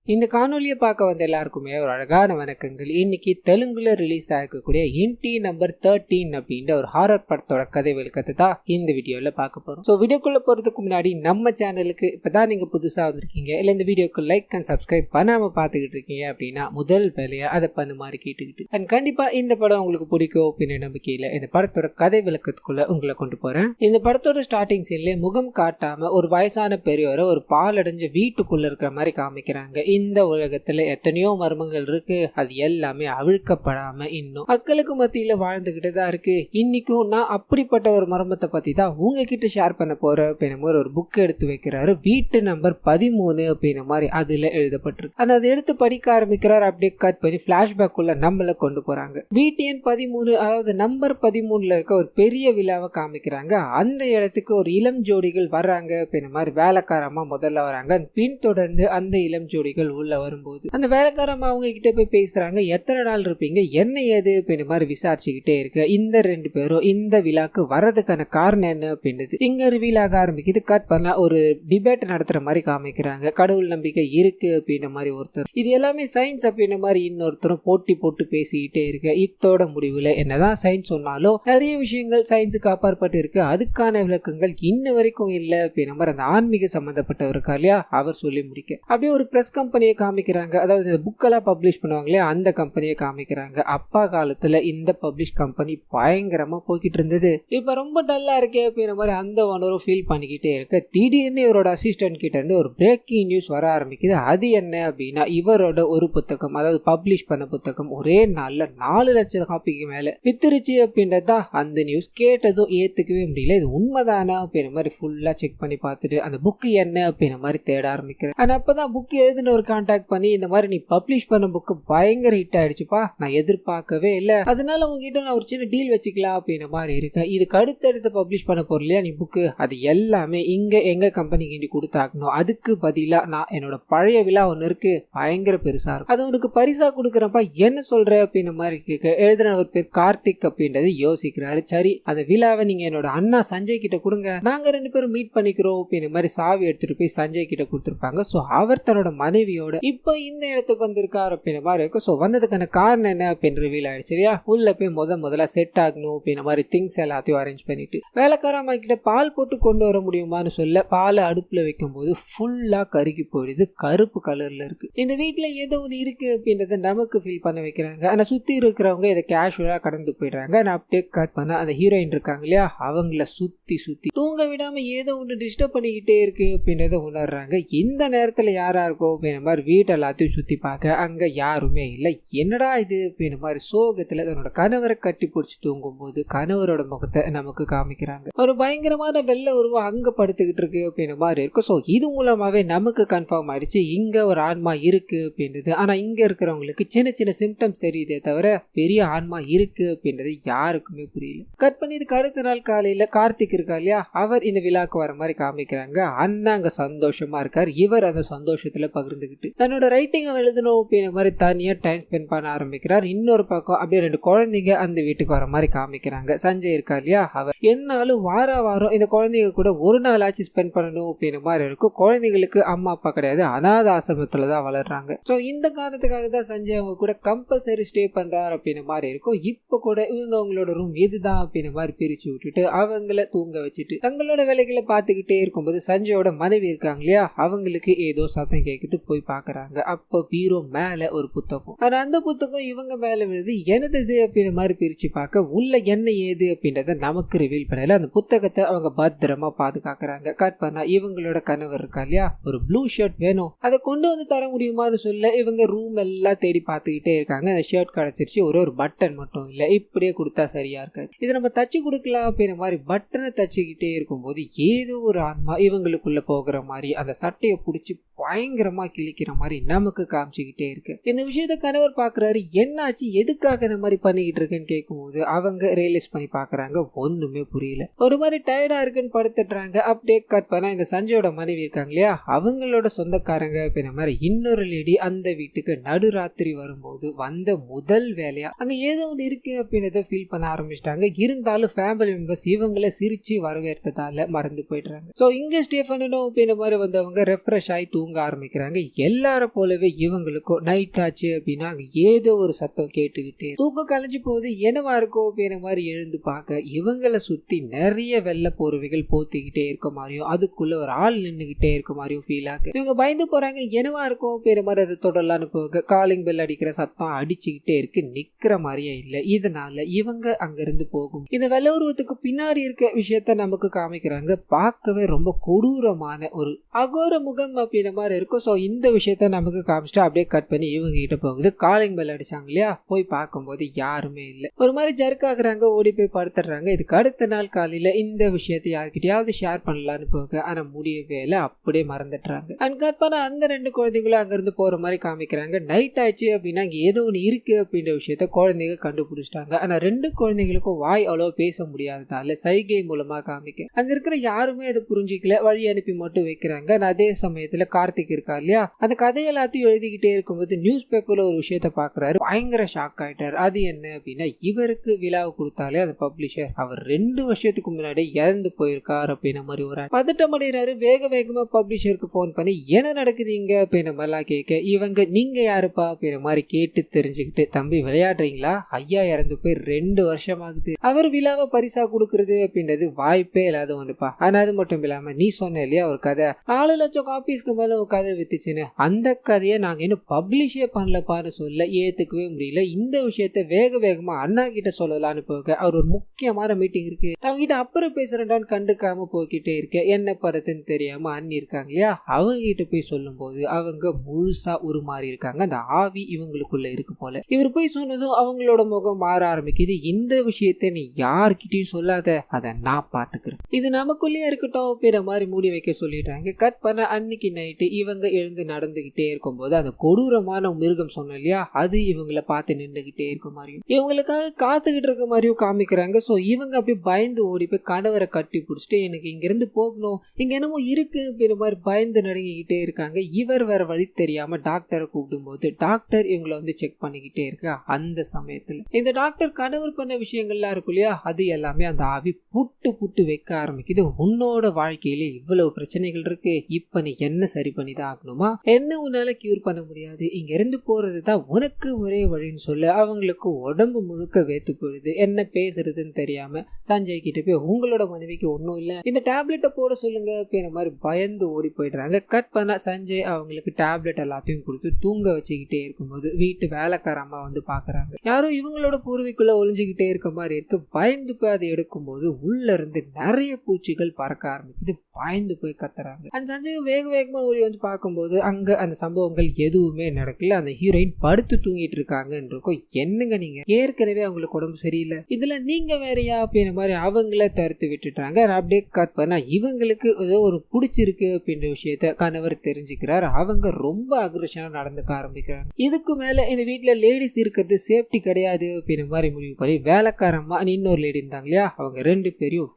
இந்த காணொலியை பார்க்க வந்த எல்லாருக்குமே ஒரு அழகான வணக்கங்கள். இன்னைக்கு தெலுங்குல ரிலீஸ் ஆகிருக்கக்கூடிய இன்டி நம்பர் 13 அப்படின்ற ஒரு ஹாரர் படத்தோட கதை விளக்கத்தை தான் இந்த வீடியோல பார்க்க போறோம். ஸோ வீடியோக்குள்ள போறதுக்கு முன்னாடி நம்ம சேனலுக்கு இப்பதான் நீங்க புதுசா வந்திருக்கீங்க இல்ல இந்த வீடியோக்கு லைக் அண்ட் சப்ஸ்கிரைப் பண்ணாம பாத்துக்கிட்டு இருக்கீங்க அப்படின்னா முதல் வேலையா அதை பண்ண மாதிரி கேட்டுக்கிட்டு அண்ட் கண்டிப்பா இந்த படம் உங்களுக்கு பிடிக்கும் அப்படின்னு நம்பிக்கையில இந்த படத்தோட கதை விளக்கத்துக்குள்ள உங்களை கொண்டு போறேன். இந்த படத்தோட ஸ்டார்டிங் சீன்ல முகம் காட்டாம ஒரு வயசான பெரியவரை ஒரு பாலடைஞ்ச வீட்டுக்குள்ள இருக்கிற மாதிரி காமிக்கிறாங்க. இந்த உலகத்துல எத்தனையோ மர்மங்கள் இருக்கு, அது எல்லாமே அவிழ்க்கப்படாம இன்னும் மக்களுக்கு மத்தியில வாழ்ந்துகிட்டு தான் இருக்கு. இன்னைக்கும் நான் அப்படிப்பட்ட ஒரு மர்மத்தை பத்தி தான் உங்ககிட்ட ஷேர் பண்ண போறேன் அப்படின்ற மாதிரி ஒரு புக் எடுத்து வைக்கிறாரு. வீட்டு நம்பர் 13 அப்படின்ற மாதிரி அதுல எழுதப்பட்டிருக்கு. அதை எடுத்து படிக்க ஆரம்பிக்கிறார். அப்படியே கட் பண்ணி பிளாஷ்பேக் உள்ள நம்மள கொண்டு போறாங்க. வீட்டு எண் 13 அதாவது நம்பர் 13ல இருக்க ஒரு பெரிய விழாவை காமிக்கிறாங்க. அந்த இடத்துக்கு ஒரு இளம் ஜோடிகள் வர்றாங்க அப்படின்ற மாதிரி வேலைக்காரமா முதல்ல வராங்க. பின் தொடர்ந்து அந்த இளம் ஜோடிகள் உள்ள வரும்போது அந்த வேலைக்காரமா அவங்க கிட்ட போய் பேசுறாங்க. எத்தனை நாள் இருப்பீங்க, என்ன ஏது அப்படின்ற மாதிரி விசாரிச்சுக்கிட்டே இருக்கு. இந்த ரெண்டு பேரும் இந்த விழாக்கு வர்றதுக்கான காரணம் என்ன அப்படின்றது இங்க ரிவீல் ஆக ஆரம்பிக்குது. கட் பண்ணா ஒரு டிபேட் நடத்துற மாதிரி காமிக்கிறாங்க. கடவுள் நம்பிக்கை இருக்கு அப்படின்ற மாதிரி ஒருத்தர், இது எல்லாமே சயின்ஸ் அப்படின்ற மாதிரி இன்னொருத்தரும் போட்டி போட்டு பேசிக்கிட்டே இருக்கு. இத்தோட முடிவுல என்னதான் சயின்ஸ் சொன்னாலும் நிறைய விஷயங்கள் சயின்ஸுக்கு அப்பாற்பட்டு இருக்கு, அதுக்கான விளக்கங்கள் இன்ன வரைக்கும் இல்ல அப்படின்ற மாதிரி அந்த ஆன்மீக சம்பந்தப்பட்டவர் இருக்கா இல்லையா அவர் சொல்லி முடிக்க அப்படியே ஒரு பிரஸ் கம்பெனியை காமிக்கிறாங்க. அதாவது புக்கெல்லாம் பப்ளிஷ் பண்ணுவாங்களே அந்த கம்பெனியை காமிக்கிறாங்க. அப்பா காலத்துல இந்த பப்ளிஷ் கம்பெனி பயங்கரமா போய்கிட்டு இருந்தது. இப்ப ரொம்ப டல்லா இருக்கே அப்படின்ற மாதிரி அந்த ஓனரும் ஃபீல் பண்ணிக்கிட்டே இருக்கு. திடீர்னு இவரோட அசிஸ்டன்ட் கிட்ட இருந்து ஒரு பிரேக்கிங் நியூஸ் வர ஆரம்பிக்குது. அது என்ன அப்படின்னா இவரோட ஒரு புத்தகம், அதாவது பப்ளிஷ் பண்ண புத்தகம் ஒரே நாள்ல 4 லட்சம் காப்பிக்கு மேல வித்துருச்சு அப்படின்றதா அந்த நியூஸ். கேட்டதும் ஏத்துக்கவே முடியல. இது உண்மைதானா அப்படின்ற மாதிரி ஃபுல்லா செக் பண்ணி பார்த்துட்டு அந்த புக்கு என்ன அப்படின்ற மாதிரி தேட ஆரம்பிக்கிறேன். ஆனா அப்பதான் புக் எழுதுன ஒரு கான்டாக்ட் பண்ணி இந்த மாதிரி நீ பப்ளிஷ் பண்ண புக்கு பயங்கர ஹிட் ஆயிடுச்சுப்பா, நான் எதிர்பார்க்கவே இல்லை, அதனால உங்ககிட்ட நான் ஒரு சின்ன டீல் வச்சுக்கலாம் அப்படின்ற மாதிரி இருக்கேன். இதுக்கு அடுத்தடுத்து பப்ளிஷ் பண்ண போற இல்லையா நீ புக்கு, அது எல்லாமே இங்க எங்க கம்பெனிக்கு இண்டி கொடுத்தாக்கணும். அதுக்கு பதிலா நான் என்னோட பழைய விழா ஒன்று இருக்கு, பயங்கர பெருசா இருக்கும், அது உனக்கு பரிசா கொடுக்குறப்பா, என்ன சொல்ற அப்படின்ற மாதிரி கேட்க எழுதுன ஒரு பேர் கார்த்திக் அப்படின்றது யோசிக்கிறாரு. சரி அந்த விழாவை நீங்க என்னோட அண்ணா சஞ்சய் கிட்ட கொடுங்க, நாங்க 2 பேரும் மீட் பண்ணிக்கிறோம் அப்படின்ற மாதிரி சாவி எடுத்துட்டு போய் சஞ்சய் கிட்ட கொடுத்துருப்பாங்க. ஸோ அவர் தன்னோட மனைவியோட இப்ப இந்த இடத்துக்கு வந்திருக்காரு அப்படின்ற மாதிரி இருக்கும். ஸோ வந்ததுக்கான காரணம் என்ன அப்படின்னு ரிவீல் ஆயிடுச்சு இல்லையா. உள்ள போய் முதல்ல செட் ஆகணும் அப்படின்ற மாதிரி திங்ஸ் எல்லாத்தையும் அரேஞ்ச் பண்ணிட்டு வேலைக்காரமா கிட்ட பால் போட்டு கொண்டு வர முடியுமான்னு சொல்ல பாலை அடுப்புல வைக்கும் போது ஃபுல்லா கருகி போயிடுது, கருப்பு கலர்ல இருக்கு. இந்த வீட்டுல ஏதோ ஒன்று இருக்கு அப்படின்றத நமக்கு ஃபீல் பண்ண வைக்கிறாங்க. ஆனா சுத்தி இருக்கிறவங்க இதை கேஷுவலா கடந்து போயிடுறாங்க. நான் அப்படியே கட் பண்ண அந்த ஹீரோயின் இருக்காங்க இல்லையா அவங்கள சுத்தி தூங்க விடாம ஏதோ ஒன்று டிஸ்டர்ப் பண்ணிக்கிட்டே இருக்கு அப்படின்றத உணர்றாங்க. இந்த நேரத்துல யாரா இருக்கும் அப்படின்ற மாதிரி வீட்டை எல்லாத்தையும் சுத்தி பார்க்க அங்க யாருமே இல்லை. என்னடா இது அப்படின்ற மாதிரி சோகத்துல தன்னோட கணவரை கட்டி பிடிச்சி தூங்கும் போது கணவரோட முகத்தை நமக்கு காமிக்கிறாங்க. ஒரு பயங்கரமான வெள்ளை உருவம் அங்க படுத்துக்கிட்டு இருக்கு அப்படின்ற மாதிரி இருக்கும். ஸோ இது மூலமாவே நமக்கு கன்ஃபார்ம் ஆயிடுச்சு இங்க ஒரு ஆன்மா இருக்கு அப்படின்றது. ஆனா இங்க இருக்கிறவங்களுக்கு சின்ன சின்ன சிம்டம்ஸ் தெரியுதே தவிர பெரிய ஆன்மா இருக்கு அப்படின்றது யாருக்குமே புரியல. கட் பண்ணி இதுக்கு அடுத்த நாள் காலையில கார்த்திக் இருக்கா இல்லையா அவர் இந்த விழாக்கு வர மாதிரி காமிக்கிறாங்க. அண்ணா அங்க சந்தோஷமா இருக்கார். இவர் அந்த சந்தோஷத்துல பகிர்ந்துகிட்டு தன்னோட ரைட்டிங் எழுதணும் அப்படின்ற மாதிரி தனியா டைம் ஸ்பெண்ட் பண்ண ஆரம்பிக்கிறார். இன்னொரு பக்கம் அப்படியே 2 குழந்தைங்க அந்த வீட்டுக்கு வர மாதிரி காமிக்கிறாங்க. சஞ்சய் இருக்கா இல்லையா அவர் என்னாலும் வாரம் இந்த குழந்தைங்க கூட ஒரு நாள் ஆச்சு ஸ்பெண்ட் பண்ணணும் அப்படின்ற மாதிரி இருக்கும். குழந்தைங்களுக்கு அம்மா அப்பா கிடையாது, அனாத ஆசிரமத்துலதான் வளர்றாங்க. ஸோ இந்த காரணத்துக்காக தான் சஞ்சய் அவங்க கூட கம்பல்சரி ஸ்டே பண்றாரு அப்படின்ற மாதிரி இருக்கும். இப்ப கூட இவங்க அவங்களோட ரூம் இதுதான் அப்படின்ற மாதிரி பிரிச்சு விட்டுட்டு அவங்கள தூங்க வச்சுட்டு தங்களோட வேலைகளை பார்த்துக்கிட்டே இருக்கும்போது சஞ்சயோட மனைவி இருக்காங்க இல்லையா அவங்களுக்கு ஏதோ சத்தம் கேட்குது. போய் பாக்குறாங்க. அப்போ பீரோ மேல ஒரு புத்தகம், ஆனா அந்த புத்தகம் இவங்க மேல விழுது. என்னது இது அப்படின்ற மாதிரி பிரிச்சு பார்க்க உள்ள என்ன ஏது அப்படின்றத நமக்கு ரிவீல் பண்ணல. அந்த புத்தகத்தை அவங்க பத்திரமா பாதுகாக்கிறாங்க. கட் பண்ணா இவங்களோட கணவர் இருக்கா இல்லையா ஒரு ப்ளூ ஷர்ட் வேணும், அதை கொண்டு வந்து தர முடியுமான்னு சொல்ல இவங்க ரூம் எல்லாம் தேடி பார்த்துக்கிட்டே இருக்காங்க. அந்த ஷர்ட் கிடைச்சிருச்சு, ஒரு பட்டன் மட்டும் இல்ல, இப்படியே கொடுத்தா சரியா இருக்காது, இதை நம்ம தச்சு கொடுக்கலாம் அப்படின்ற மாதிரி பட்டனை தச்சுக்கிட்டே இருக்கும்போது ஏதோ ஒரு ஆன்மா இவங்களுக்குள்ள போகிற மாதிரி அந்த சட்டையை பிடிச்சி பயங்கரமா கிழிக்கிற மாதிரி நமக்கு காமிச்சுக்கிட்டே இருக்கு. இந்த விஷயத்த கணவர் பாக்குறாரு. என்னாச்சு, எதுக்காக இந்த மாதிரி பண்ணிக்கிட்டு இருக்குன்னு கேட்கும்போது அவங்க ரியலைஸ் பண்ணி பாக்குறாங்க. ஒண்ணுமே புரியல, ஒரு மாதிரி டயர்டா இருக்குன்னு படுத்துடுறாங்க. அப்படியே கட் பண்ணா இந்த சஞ்சயோட மனைவி இருக்காங்க இல்லையா அவங்களோட சொந்தக்காரங்க அப்படின்ற மாதிரி இன்னொரு லேடி அந்த வீட்டுக்கு நடுராத்திரி வரும்போது வந்த முதல் வேலையா அங்க ஏதோ ஒன்று இருக்கு அப்படின்றத ஃபீல் பண்ண ஆரம்பிச்சிட்டாங்க. இருந்தாலும் ஃபேமிலி மெம்பர்ஸ் இவங்களை சிரிச்சு வரவேற்றதால மறந்து போயிடுறாங்க. ஸோ இங்க ஸ்டேஃபனோ அப்படின்ற மாதிரி வந்தவங்க ரெஃப்ரெஷ் ஆகி தூங்க ஆரம்பிக்கிறாங்க. எல்லார போலவே இவங்களுக்கும் நைட் ஆச்சு அப்படின்னா ஏதோ ஒரு சத்தம் கேட்டுக்கிட்டே தூக்கம் கலைஞ்சு போகுது. என்னவா இருக்கும் அப்படிங்கிற மாதிரி எழுந்து பார்க்க இவங்களை சுத்தி நிறைய வெள்ளை போர்வைகள் போத்திக்கிட்டே இருக்க மாதிரியும் அதுக்குள்ள ஒரு ஆள் நின்றுகிட்டே இருக்க மாதிரியும் ஃபீல் ஆகுது. இவங்க பயந்து போறாங்க. என்னவா இருக்கும் அப்படிங்கிற மாதிரி அதை தொடரலான்னு போக காலிங் பெல் அடிக்கிற சத்தம் அடிச்சுக்கிட்டே இருக்கு. நிக்கிற மாதிரியே இல்லை. இதனால இவங்க அங்கிருந்து போகும். இந்த வெள்ள உருவத்துக்கு பின்னாடி இருக்க விஷயத்த நமக்கு காமிக்கிறாங்க. பார்க்கவே ரொம்ப கொடூரமான ஒரு அகோர முகம் அப்படின்ற மாதிரி இருக்கும். ஸோ இந்த விஷயத்த நமக்கு காமிச்சிட்டு அப்படியே கட் பண்ணி இவங்க கிட்ட போகுது. காலிங் பெல் அடிச்சாங்க இல்லையா, போய் பார்க்கும்போது யாருமே இல்லை. ஒரு மாதிரி ஜர்க் ஆகுறாங்க, ஓடி போய் படுத்துடுறாங்க. இதுக்கு அடுத்த நாள் காலையில இந்த விஷயத்தை யார்கிட்டயாவது ஷேர் பண்ணலான்னு போக ஆனா முடியவே இல்லை, அப்படியே மறந்துடுறாங்க. அண்ட் கட் பண்ண அந்த 2 குழந்தைங்களும் அங்கிருந்து போற மாதிரி காமிக்கிறாங்க. நைட் ஆயிடுச்சு அப்படின்னா இங்க ஏதோ ஒன்று இருக்கு அப்படின்ற விஷயத்த குழந்தைங்க கண்டுபிடிச்சிட்டாங்க. ஆனா 2 குழந்தைங்களுக்கும் வாய் அவ்வளோ பேச முடியாததால சைகை மூலமா காமிக்க அங்க இருக்கிற யாருமே அதை புரிஞ்சிக்கல. வழி அனுப்பி மட்டும் வைக்கிறாங்க. அதே சமயத்துல கார்த்திக் இருக்கா இல்லையா, அந்த கதை எல்லாத்தையும் எழுதிக்கிட்டே இருக்கும்போது நியூஸ் பேப்பர்ல ஒரு விஷயத்த பாக்குறாரு. பயங்கர ஷாக் ஆயிட்டார். அது என்ன அப்படின்னா இவருக்கு விழாவை கொடுத்தாலே அந்த பப்ளிஷர் அவர் 2 வருஷத்துக்கு முன்னாடி இறந்து போயிருக்கார் அப்படின்ற மாதிரி ஒரு பதட்டம் அடைகிறாரு. வேகமா பப்ளிஷருக்கு போன் பண்ணி என்ன நடக்குது இங்க அப்படின்ற மாதிரிலாம் கேட்க இவங்க நீங்க யாருப்பா அப்படின்ற மாதிரி கேட்டு தெரிஞ்சுக்கிட்டு தம்பி விளையாடுறீங்களா, ஐயா இறந்து போய் 2 வருஷம் ஆகுது, அவர் விழாவை பரிசா கொடுக்கறது அப்படின்றது வாய்ப்பே இல்லாத ஒன்றுப்பா. ஆனா அது மட்டும் இல்லாம நீ சொன்ன இல்லையா ஒரு கதை 4 லட்சம் காப்பீஸ்க்கு மேல ஒரு கதை வித்துச்சுன்னு, அந்த கதையை நாங்க இன்னும் பப்ளிஷே பண்ணலப்பான்னு சொல்ல ஏத்துக்கவே முடியல. இந்த விஷயத்த வேகமா அண்ணா கிட்ட சொல்லலான்னு போக அவர் ஒரு முக்கியமான மீட்டிங் இருக்கு, அவங்க கிட்ட அப்புறம் பேசுறேன்டான்னு கண்டுக்காம போய்கிட்டே இருக்க என்ன படுத்துன்னு தெரியாம அண்ணி இருக்காங்க இல்லையா, அவங்க கிட்ட போய் சொல்லும் போது அவங்க முழுசா உருமாறி இருக்காங்க. அந்த ஆவி இவங்களுக்குள்ள இருக்கு போல. இவர் போய் சொன்னதும் அவங்களோட முகம் மாற ஆரம்பிக்குது. இந்த விஷயத்த நீ யார்கிட்டயும் சொல்லாத, அதை நான் பாத்துக்கிறேன், இது நமக்குள்ளேயே இருக்கட்டும் அப்படின்ற மாதிரி மூடி வைக்க சொல்லிடுறாங்க. கட் பண்ண அன்னைக்கு நைட்டு இவங்க எழுந்து நடந்துகிட்டே இருக்கும்போது அந்த கொடூரமான மிருகம் சொன்ன இல்லையா, அது இவங்களை பார்த்து நின்றுகிட்டே இருக்க மாதிரியும் இவங்களுக்காக காத்துக்கிட்டு இருக்க மாதிரியும் காமிக்கிறாங்க. ஸோ இவங்க அப்படியே பயந்து ஓடி போய் கணவரை கட்டி பிடிச்சிட்டு எனக்கு இங்கிருந்து போகணும், இங்க என்னமோ இருக்கு அப்படின்ற மாதிரி பயந்து நடுங்கிக்கிட்டே இருக்காங்க. இவர் வேற வழி தெரியாம டாக்டரை கூப்பிடும் போது டாக்டர் இவங்களை வந்து செக் பண்ணிக்கிட்டே இருக்க அந்த சமயத்துல இந்த டாக்டர் கணவர் பண்ண விஷயங்கள்லாம் இருக்கும் இல்லையா, அது எல்லாமே அந்த ஆவி புட்டு வைக்க ஆரம்பிக்குது. உன்னோட வாழ்க்கையில இவ்வளவு பிரச்சனைகள் இருக்கு, இப்ப நீ என்ன சரி பண்ணிதான் ஆகணுமா, என்ன உன்னால கியூர் பண்ண முடியாது, இங்க இருந்து போறதுதான் உனக்கு ஒரே வழின்னு சொல்ல அவங்களுக்கு உடம்பு முழுக்க வேத்து போயிடுது. என்ன பேசுறதுன்னு தெரியாம சஞ்சய் கிட்ட போய் உங்களோட மனைவிக்கு ஒன்னும் இல்ல, இந்த டேப்லெட்டை போட சொல்லுங்க அப்படின்ற மாதிரி பயந்து ஓடி போயிடுறாங்க. கட் பண்ண சஞ்சய் அவங்களுக்கு டேப்லெட் எல்லாத்தையும் கொடுத்து தூங்க வச்சுக்கிட்டே இருக்கும்போது வீட்டு வேலைக்கார அம்மா வந்து பாக்குறாங்க. யாரும் இவங்களோட பூர்வீக்குள்ள ஒளிஞ்சுக்கிட்டே இருக்க மாதிரி இருக்கு. பயந்து போய் அதை எடுக்கும்போது உள்ள இருந்து நிறைய பூச்சிகள் பறக்க ஆரம்பிக்குது. பயந்து போய் கத்துறாங்க. அந்த சஞ்சய் வேகமா ஓடி வந்து பார்க்கும்போது அங்க அந்த சம்பவங்கள் எதுவுமே நடக்கல. அந்த ஹீரோயின் படுத்து தூங்கிட்டு இருக்காங்கன்னு இருக்கும். என்னங்க நீங்க ஏற்கனவே அவங்களுக்கு உடம்பு சரியில்லை, இதுல நீங்க வேறையா அப்படின்ற மாதிரி அவங்கள தடுத்து விட்டுட்டாங்க. அப்படியே கட் பண்ணா இவங்களுக்கு ஏதோ ஒரு பிடிச்சிருக்கு அப்படின்ற விஷயத்த கணவர் தெரிஞ்சுக்கிறார். அவங்க ரொம்ப அக்ரெஷனா நடந்துக்க ஆரம்பிக்கிறாங்க. இதுக்கு மேல இந்த வீட்டுல லேடிஸ் இருக்கிறது சேஃப்டி கிடையாது அப்படின்ற மாதிரி முடிவு பண்ணி வேலைக்காரமா இன்னொரு லேடி இருந்தாங்க இல்லையா, அவங்க 2 பேரையும்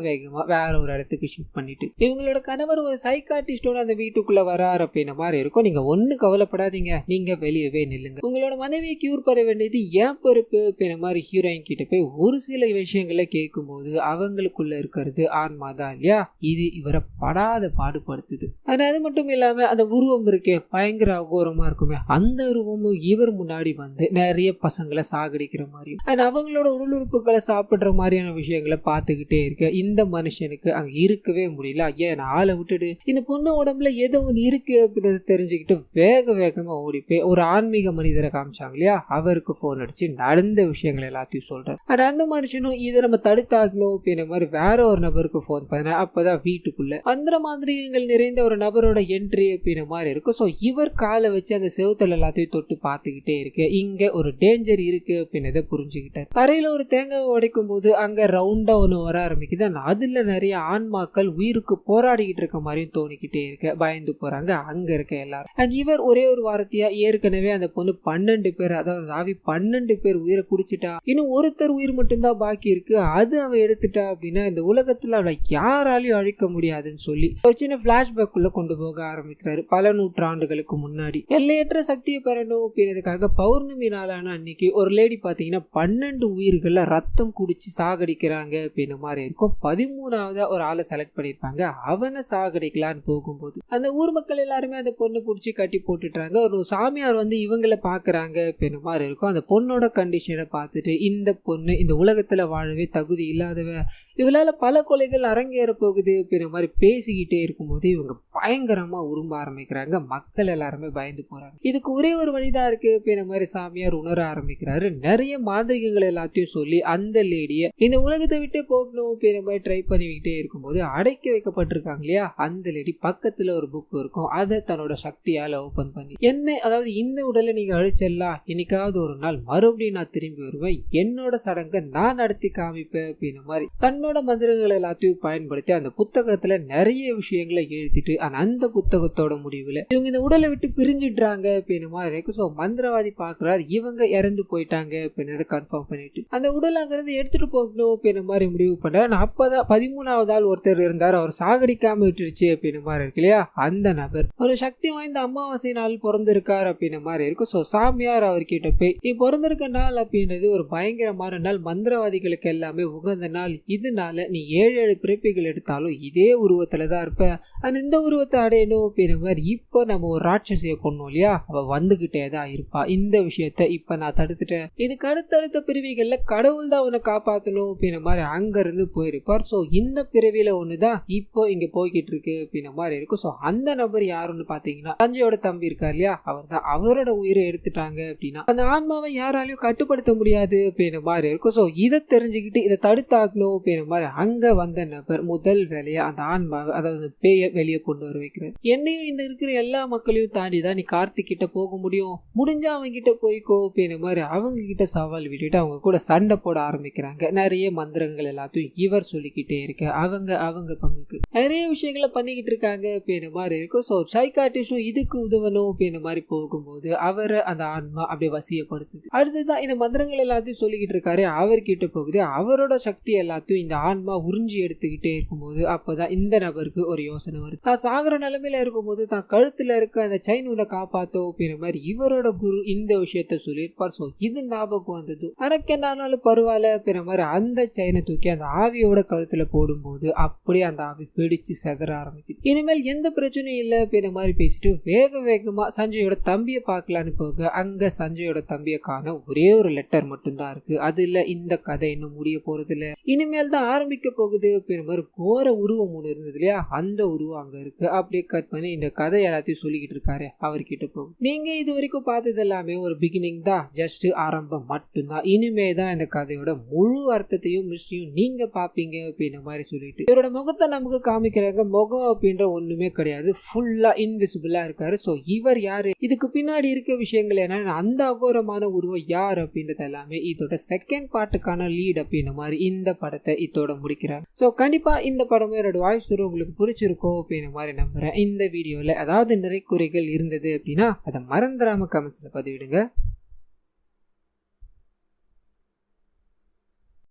வேகமா வேற ஒரு இடத்துக்கு ஷிஃப்ட் பண்ணிட்டு இவங்களோட கணவர் ஒரு சைக்காட்டிஸ்டோட அந்த வீட்டுக்குள்ள வராரு அப்படின்ற மாதிரி இருக்கும். நீங்க ஒண்ணு கவலைப்படாதீங்க, நீங்க வெளியவே நில்லுங்க, உங்களோட மனைவியை கியூர் பண்ண வேண்டியது ஏன் பொறுப்பு அப்படின்ற மாதிரி ஹீரோயின் கிட்ட போய் ஒரு சில விஷயங்களை கேட்கும் போது அவங்களுக்குள்ள இருக்கிறது ஆன்மா தான் இல்லையா, இது இவரை படாத பாடுபடுத்துது. அது மட்டும் இல்லாம அந்த உருவம் இருக்கே பயங்கர அகோரமா இருக்குமே, அந்த உருவமும் இவர் முன்னாடி வந்து நிறைய பசங்களை சாகடிக்கிற மாதிரியும் அவங்களோட உடல் உறுப்புகளை சாப்பிடுற மாதிரியான விஷயங்களை பார்த்துக்கிட்டே இருக்க இந்த மனுஷனுக்கு அங்க இருக்கவே முடியல. ஐயா நான் ஆளை விட்டுடு, இந்த பொண்ணு உடம்புல ஏதோ ஒன்று இருக்கு அப்படின்னு தெரிஞ்சுக்கிட்டு வேகமா ஓடி போய் ஒரு ஆன்மீக மனிதரை காமிச்சாங்க இல்லையா, அவருக்கு போன் அடிச்சு நடந்த விஷயங்கள் எல்லாத்தையும் சொல்றாரு. அந்த மனுஷனும் இதை நம்ம தடுத்தாகணும் அப்படின்ற மாதிரி வேற ஒரு நபருக்கு போன் பண்ண அப்பதான் வீட்டுக்குள்ள அந்த மாதிரிகள் நிறைந்த ஒரு நபரோட என்ட்ரி அப்படின்ற மாதிரி இருக்கும். ஸோ இவர் காலை வச்சு அந்த செவுத்தல் எல்லாத்தையும் தொட்டு பார்த்துக்கிட்டே இருக்கு. இங்க ஒரு டேஞ்சர் இருக்கு அப்படின்றத புரிஞ்சுக்கிட்டார். தரையில ஒரு தேங்காவை உடைக்கும் போது அங்க ரவுண்டா ஒண்ணு வர ஆரம்பிக்குது. அதுல நிறைய ஆன்மாக்கள் உயிருக்கு போராடிக்கிட்டு இருக்க மாதிரியும் தோணிக்கிட்டே இருக்கு. பயந்து போறாங்க அங்க இருக்க எல்லாரும். அண்ட் இவர் ஒரே ஒரு வாரத்தையா ஏற்கனவே அந்த பொண்ணு 12 பேர் அதாவது ஆவி 12 பேர் உயிரை குடிச்சிட்டா, இன்னும் ஒருத்தர் உயிர் மட்டும்தான் பாக்கி இருக்கு, அது அவ எடுத்துட்டா அப்படின்னா இந்த உலகத்துல அவளை யாராலையும் அழிக்க முடியாதுன்னு சொல்லி சின்ன பிளாஷ்பேக் உள்ள கொண்டு போக ஆரம்பிக்கிறாரு. பல நூற்றாண்டுகளுக்கு முன்னாடி எல்லையற்ற சக்தியை பெறணும் அப்படின்றதுக்காக பௌர்ணமி நாளான அன்னைக்கு ஒரு லேடி பாத்தீங்கன்னா 12 உயிர்களை ரத்தம் குடிச்சு சாகடிக்கிறாங்க அப்படின்ற மாதிரி இருக்கும். 13ஆவதா ஒரு ஆளை செலக்ட் பண்ணிருப்பாங்க. அவனை சாகடிக்கலான்னு போகும்போது அந்த ஊர் மக்கள் எல்லாருமே அந்த பொண்ணு பிடிச்சி கட்டி போட்டுட்டாங்க. ஒரு சாமியார் வந்து இவங்களை பாக்குறாங்க அப்படின்ற மாதிரி இருக்கும். அந்த பொண்ணோட கண்டிஷனை பார்த்துட்டு இந்த பொண்ணு இந்த உலகத்துல வாழவே தகுதி இல்லாதவ, இவளால பல கொலைகள் அரங்கேற போகுது அப்படின்ற மாதிரி பேசிக்கிட்டே இருக்கும்போது இவங்க பயங்கரமா உரும்ப ஆரம்பிக்கிறாங்க. மக்கள் எல்லாருமே பயந்து போறாங்க. இதுக்கு ஒரே ஒரு வழிதான் இருக்கு அப்படின்ற மாதிரி சாமியார் உணர ஆரம்பிக்கிறாரு. நிறைய மாந்திரிகங்கள் எல்லாத்தையும் சொல்லி அந்த லேடிய இந்த உலகத்தை விட்டு போகணும் அப்படின்ற மாதிரி ட்ரை பண்ணிக்கிட்டே இருக்கும்போது அடைக்கி வைக்கப்பட்டிருக்காங்க இல்லையா, அந்த லேடி பக்கத்துல ஒரு புக் இருக்கும். அதை தன்னோட சக்தியால ஓபன் பண்ணி என்ன, அதாவது இந்த உடலை நீங்க அழிச்சிடலாம், என்னைக்காவது ஒரு நாள் மறுபடியும் நான் திரும்பி வருவேன், என்னோட சடங்கை நான் நடத்தி காமிப்பேன் அப்படின்ற மாதிரி தன்னோட மந்திரங்கள் எல்லாத்தையும் பயன்படுத்தி அந்த புத்தகத்துல நிறைய விஷயங்களை எழுதிட்டு அந்த புத்தகத்தோட முடிவுல இவங்க இந்த உடலை விட்டு பிரிஞ்சிடுறாங்க அப்படின்ற மாதிரி இருக்கு. ஸோ மந்திரவாதி பாக்குறாரு இவங்க இறந்து போயிட்டாங்க அப்படின்றத கன்ஃபார்ம் பண்ணிட்டு அந்த உடல் அங்கிருந்து எடுத்துட்டு போகணும் அப்படின்ற மாதிரி முடிவு பண்றாரு. அப்பதான் 13வது ஆள் ஒருத்தர் இருந்தார், அவர் சாகடிக்காம விட்டுருச்சு அப்படின்ற மாதிரி இருக்கு இல்லையா, அந்த நபர் ஒரு சக்தி வாய்ந்த அமாவாசை நாள் பிறந்திருக்காரு அப்படின்ற மாதிரி இருக்கும். ஸோ சாமியார் அவர்கிட்ட போய் நீ பிறந்திருக்க நாள் அப்படின்றது ஒரு பயங்கரமான நாள், மந்திரவாதிகளுக்கு எல்லாமே உகந்த நாள், இதனால நீ 7 பிறப்பிகள் எடுத்தாலும் இதே உருவத்துல தான் இருப்ப, இந்த உருவத்தை அடையணும் அப்படின்ற மாதிரி இப்போ நம்ம ஒரு ராட்சசியை கொண்டோம் இல்லையா, அவ வந்துகிட்டே தான் இருப்பா, இந்த விஷயத்த இப்ப நான் தடுத்துட்டேன், இதுக்கு அடுத்தடுத்த பிறவிகள்ல கடவுள் தான் உன்னை காப்பாற்றணும் அப்படின்ற மாதிரி அங்க இருந்து போயிருப்பார். ஸோ இந்த பிறவியில ஒண்ணுதான் இப்போ இங்க போய்கிட்டு இருக்கு அப்படின்ற மாதிரி இருக்கும். ஸோ அந்த நபர் யாருன்னு பாத்தீங்கன்னா சஞ்சயோட தம்பி இருக்கார் இல்லையா, அவர் தான். அவரோட உயிரை எடுத்துட்டாங்க அப்படின்னா அந்த ஆன்மாவை யாராலையும் கட்டுப்படுத்த முடியாது அப்படின்ற மாதிரி இருக்கும். ஸோ இதை தெரிஞ்சுக்கிட்டு இதை தடுத்தாக்கணும் அப்படின்ற மாதிரி அங்க வந்த நபர் முதல் வேலையா அந்த ஆன்மாவை, அதாவது பேய வெளியே கொண்டு வர வைக்கிறார். என்னையும் இந்த இருக்கிற எல்லா மக்களையும் தாண்டி தான் நீ கார்த்திக் கிட்ட போக முடியும், முடிஞ்சா அவங்க கிட்ட போய்க்கோ அப்படின்ற மாதிரி அவங்க கிட்ட சவால் விட்டுட்டு அவங்க கூட சண்டை போட ஆரம்பிக்கிறாங்க. நிறைய மந்திரங்கள் எல்லாத்தையும் இவர் சொல்லிக்கிட்டே இருக்க அவங்க பங்குக்கு நிறைய விஷயங்களை பண்ணிக்கிட்டு இருக்காங்க அப்படின்ற மாதிரி இருக்கும். ஸோ சைக்காட்டிஸ்டும் இதுக்கு உதவணும் அப்படின்ற மாதிரி போகும்போது அவரை அந்த ஆன்மா அப்படியே வசியப்படுத்துது. அடுத்ததான் இந்த மந்திரங்கள் எல்லாத்தையும் சொல்லிக்கிட்டு இருக்காரு, அவர்கிட்ட போகுது, அவரோட சக்தி எல்லாத்தையும் இந்த ஆன்மா உறிஞ்சி எடுத்துக்கிட்டே இருக்கும்போது அப்பதான் இந்த நபருக்கு ஒரு யோசனை வருது. தான் சாகர நிலைமையில இருக்கும்போது தான் கழுத்துல இருக்க அந்த செயின் உன்னை காப்பாத்தோம் அப்படின்ற மாதிரி இவரோட குரு இந்த விஷயத்த சொல்லியிருப்பார். ஸோ இது ஞாபகம் வந்தது, தனக்கு என்னாலும் பரவாயில்ல அப்படின்ற மாதிரி அந்த செயினை தூக்கி அந்த ஆவியோட கழுத்துல போடும்போது அப்படியே அந்த ஆவி பிடிச்சு செதற ஆரம்பிக்குது. இனிமேல் எந்த பிரச்சனையும் இல்லை அப்படின்ற மாதிரி பேசிட்டு வேகமா சஞ்சயோட தம்பியை பார்க்கலான்னு போக அங்க சஞ்சயோட தம்பியை காண ஒரே ஒரு லெட்டர் மட்டும்தான் இருக்கு. அதுல இந்த கதை இன்னும் முடிய போறது இல்ல, இனிமேல் தான் ஆரம்பிக்க போகுது அப்படின்ற மாதிரி கோர உருவம் ஒண்ணு இருந்தது இல்லையா, அந்த உருவம் அங்க இருக்கு. அப்படியே கட் பண்ணி இந்த கதை எல்லாத்தையும் சொல்லிக்கிட்டு இருக்காரு அவர்கிட்ட போகும். நீங்க இது வரைக்கும் பார்த்தது எல்லாமே ஒரு பிகினிங் தான், ஜஸ்ட் ஆரம்பம் மட்டும்தான், இனிமே தான் இந்த கதையோட முழு அர்த்தத்தையும் மிஸ்டியும் நீங்க பாப்பீங்க அப்படின்ற மாதிரி சொல்லிட்டு இவரோட முகத்தை நமக்கு காமிக்கிறாங்க. முகம் அப்படின்ற ஒண்ணுமே கிடையாது, ஃபுல்லா இன்விசிபிளா இருக்காரு. சோ இவர் யாரு, இதுக்கு பின்னாடி இருக்க விஷயங்கள் என்ன, அந்த அகோரமான உருவம் யார் அப்படின்றது எல்லாமே இதோட செகண்ட் பார்ட்டுக்கான லீட் அப்படின்ற மாதிரி இந்த படத்தை இதோட முடிக்கிறார். சோ கண்டிப்பா இந்த படம் என்னோட வாய்ஸ் உங்களுக்கு பிடிச்சிருக்கோம் அப்படின்ற மாதிரி நம்புறேன். இந்த வீடியோல அதாவது நிறைய குறைகள் இருந்தது அப்படின்னா அதை மறந்துடாம கமெண்ட்ஸ்ல பதிவிடுங்க.